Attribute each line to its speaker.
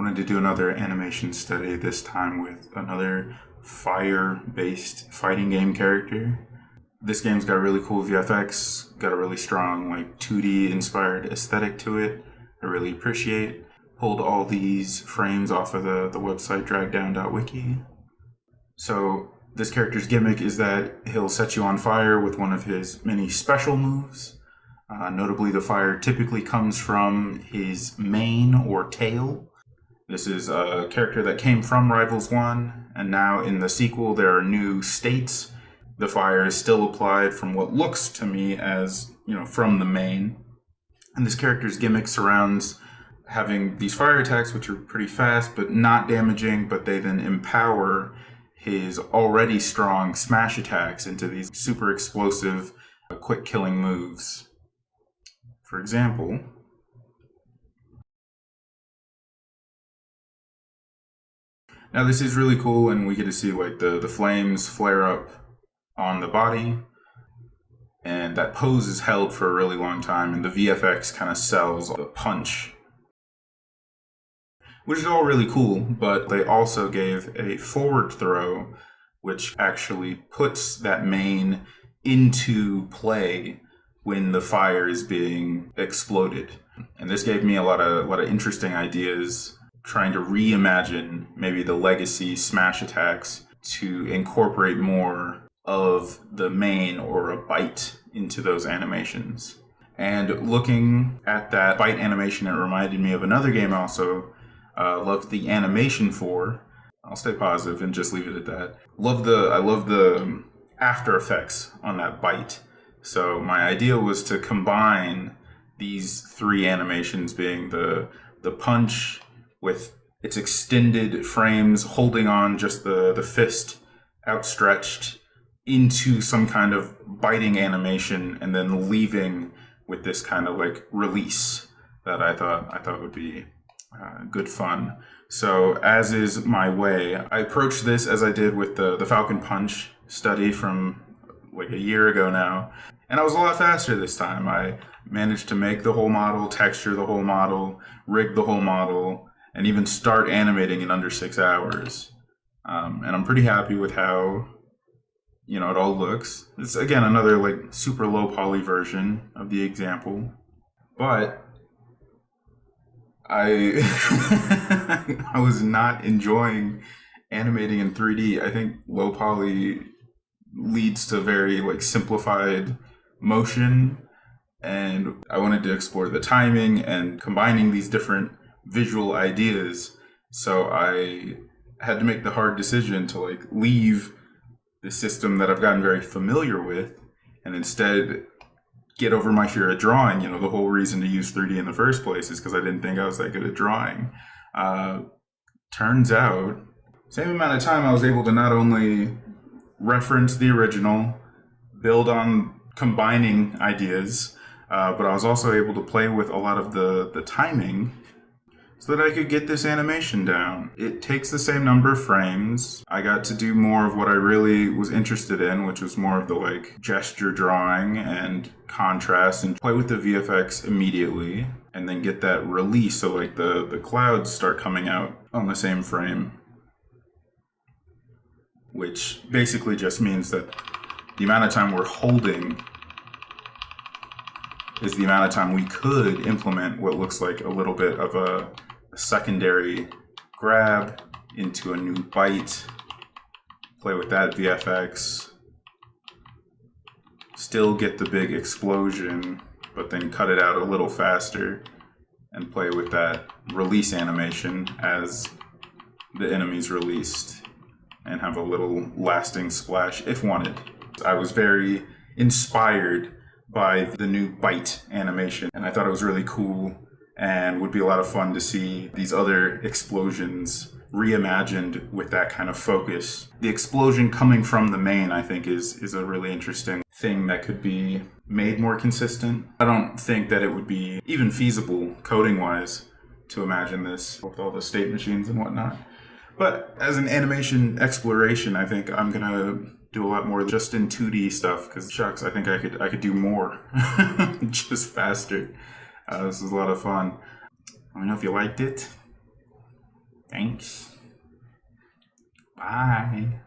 Speaker 1: Wanted to do another animation study, this time with another fire-based fighting game character. This game's got really cool VFX, got a really strong 2D inspired aesthetic to it. I really appreciate. Pulled all these frames off of the website dragdown.wiki. So this character's gimmick is that he'll set you on fire with one of his many special moves. Notably, the fire typically comes from his mane or tail. This is a character that came from Rivals 1, and now in the sequel there are new states. The fire is still applied from what looks to me as, from the mane. And this character's gimmick surrounds having these fire attacks, which are pretty fast but not damaging, but they then empower his already strong smash attacks into these super explosive, quick killing moves. For example, now this is really cool, and we get to see the flames flare up on the body, and that pose is held for a really long time, and the VFX kind of sells the punch, which is all really cool. But they also gave a forward throw, which actually puts that main into play when the fire is being exploded. And this gave me a lot of interesting ideas, trying to reimagine maybe the legacy smash attacks to incorporate more of the main or a bite into those animations. And looking at that bite animation, it reminded me of another game I also loved the animation for. I'll stay positive and just leave it at that. I love the after effects on that bite. So my idea was to combine these three animations, being the punch with its extended frames holding on just the fist outstretched, into some kind of biting animation, and then leaving with this kind of release that I thought would be good fun. So as is my way, I approached this as I did with the Falcon Punch study from a year ago now, and I was a lot faster this time. I managed to make the whole model, texture the whole model, rig the whole model, and even start animating in under 6 hours. And I'm pretty happy with how it all looks. It's again another super low poly version of the example, but I I was not enjoying animating in 3D. I think low poly leads to very simplified motion, and I wanted to explore the timing and combining these different visual ideas. So I had to make the hard decision to leave the system that I've gotten very familiar with, and instead get over my fear of drawing. The whole reason to use 3D in the first place is because I didn't think I was that good at drawing. Turns out, same amount of time I was able to not only reference the original, build on combining ideas, but I was also able to play with a lot of the timing so that I could get this animation down. It takes the same number of frames. I got to do more of what I really was interested in, which was more of the gesture drawing and contrast, and play with the VFX immediately, and then get that release so the clouds start coming out on the same frame, which basically just means that the amount of time we're holding is the amount of time we could implement what looks like a little bit of a secondary grab into a new bite, play with that VFX, still get the big explosion, but then cut it out a little faster and play with that release animation as the enemy's released, and have a little lasting splash if wanted. I was very inspired by the new bite animation, and I thought it was really cool and would be a lot of fun to see these other explosions reimagined with that kind of focus. The explosion coming from the main, I think, is a really interesting thing that could be made more consistent. I don't think that it would be even feasible coding-wise to imagine this with all the state machines and whatnot. But as an animation exploration, I think I'm gonna do a lot more just in 2D stuff, because shucks, I think I could do more just faster. This was a lot of fun. Let me know if you liked it. Thanks. Bye.